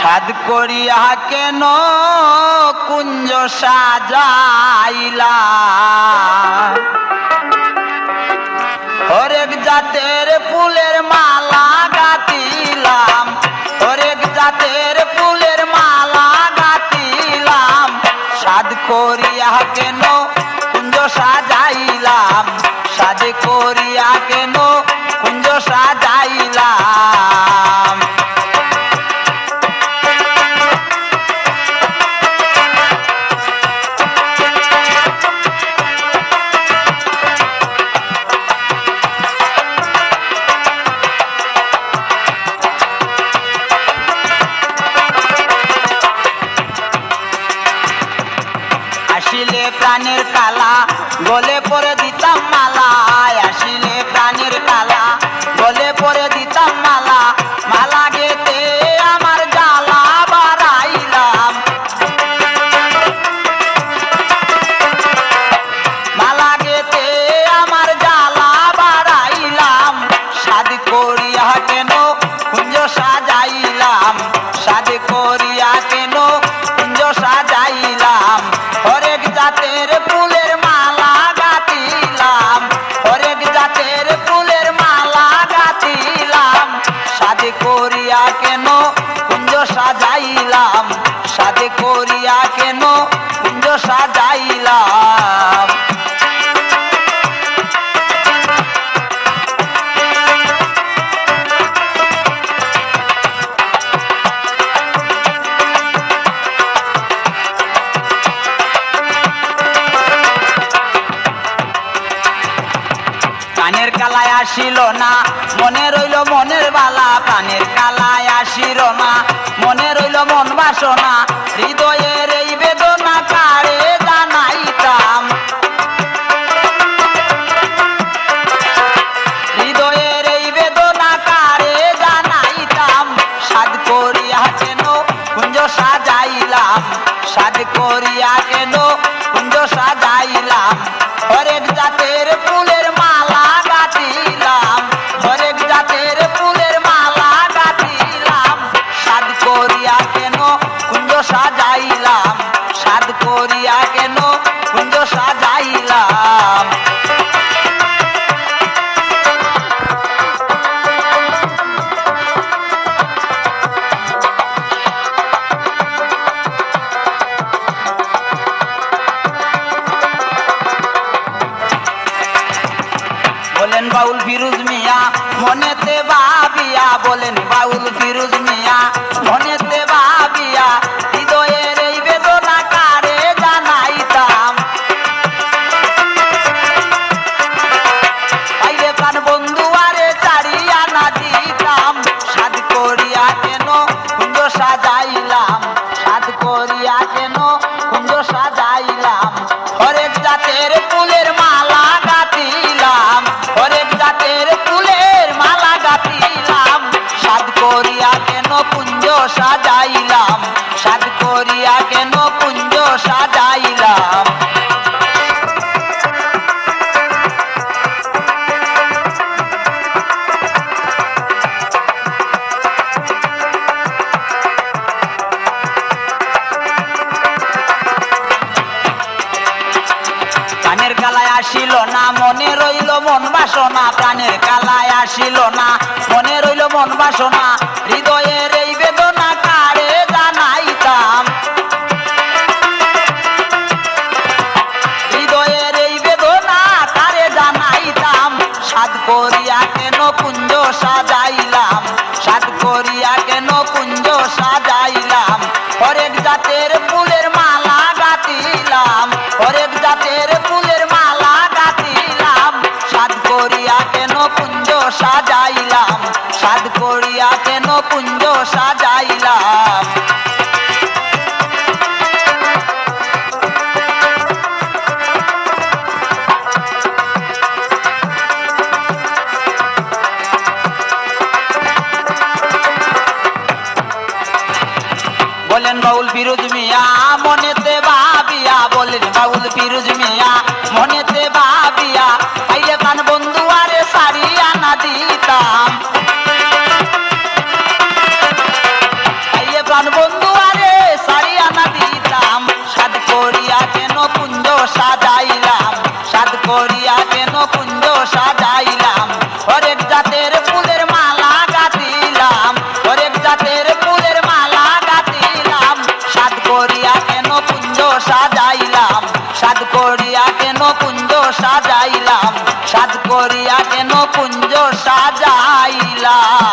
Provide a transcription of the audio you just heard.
সাদ করিয়া কেন কুঞ্জ সাজাইলা, হরেক জাতের ফুলের মালা গাঁথিলাম, হরেক জাতের ফুলের মালা গাঁথিলাম, সাদ করিয়া কেন কুঞ্জ সাজাইলাম, সাদ করিয়া কেন কুঞ্জ সাজাইলাম। আসিলে প্রাণের কালা গলে পরে দিতাম মালা, আসিলে প্রাণের কালা গলে পরে দিতাম মালা, মালা গেতে আমার জ্বালা বাড়াইলাম, মালা গেতে আমার জ্বালা বাড়াইলাম, সাদ করিয়া কেন কুঞ্জ সাজাইলাম, সাদ করিয়া কেন কুঞ্জ সাজাইলাম, হরেক জাতের ফুলের মালা গাঁথিলাম, হরেক জাতের ফুলের মালা গাঁথিলাম, সাদ করিয়া কেন কুঞ্জ সাজাইলাম, সাদ করিয়া কেন কুঞ্জ সাজাইলাম। প্রাণের কালায় আসিল না মনে রইল মনের বালা, প্রাণের কালায় আসিল না মনে রইল মন বাসনা, হৃদয়ের এই বেদনা কারে জানাইতাম, হৃদয়ের এই বেদনা কারে জানাইতাম, সাদ করিয়া কেন কুঞ্জ সাজাইলাম, সাদ করিয়া কেন কুঞ্জ সাজাইলাম, হরেক জাতের ফুলের মালা গাঁথিলাম, হরেক জাতের ফুলের মালা গাঁথিলাম, সাদ করিয়া কেন কুঞ্জ সাজাইলাম, সাদ করিয়া কেন কুঞ্জ সাজাইলাম। বলেন বাউল ফিরোজ মিয়া মনেতে ভাবিয়া, বলেন বাউল ফিরোজ মিয়া মনেতে ভাবিয়া, হৃদয়ের এই বেদনা কারে জানাইতাম, পাইলে প্রাণ বন্ধু আরে চারিয়া না দিতাম, সাদ করিয়া কেন কুঞ্জ সাজাইলাম, সাদ করিয়া কেন কুঞ্জ সাজাইলাম, হরেক জাতের ফুলের মালা গাঁথিলাম, হরেক জাতের ফুলের মালা গাঁথিলাম, সাদ করিয়া কেন কুঞ্জ সাজাইলাম, সাদ করিয়া কেন কুঞ্জ সাজাইলাম। প্রাণের কালায় আসিল না মনে রইল মন বাসনা, প্রাণের কালায় আসিল না মনে রইল মন বাসনা, হৃদয়ের এই বেদনা কারে জানাইতাম, হৃদয়ের এই বেদনা কারে জানাইতাম, সাদ করিয়া কেন কুঞ্জ সাজাইলাম, সাদ করিয়া কেন কুঞ্জ সাজাইলাম, হরেক জাতের ফুলের মালা গাঁথিলাম, হরেক জাতের ফুলের মালা গাঁথিলাম, সাদ করিয়া কেন কুঞ্জ সাজাইলাম, সাদ করিয়া কেন কুঞ্জ সাজাইলাম। বলেন বাউল ফিরোজ মিয়া মনেতে ভাবিয়া, বলেন বাউল ফিরোজ মিয়া মনেতে ভাবিয়া, পাইলে প্রাণ বন্ধু আরে সারিয়া না দিতাম, প্রাণ বন্ধু আরে সারিয়া না দিতাম সাদ করিয়া কেন কুঞ্জ সাজাইলাম সাদ করিয়া কেন কুঞ্জ সাজাইলাম হরেক জাতের ফুলের মালা গাঁথিলাম হরেক জাতের ফুলের মালা গাঁথিলাম সাদ করিয়া কেন কুঞ্জ সাজাইলাম সাদ করিয়া কেন কুঞ্জ সাজাইলাম সাদ করিয়া কেন কুঞ্জ সাজাইলাম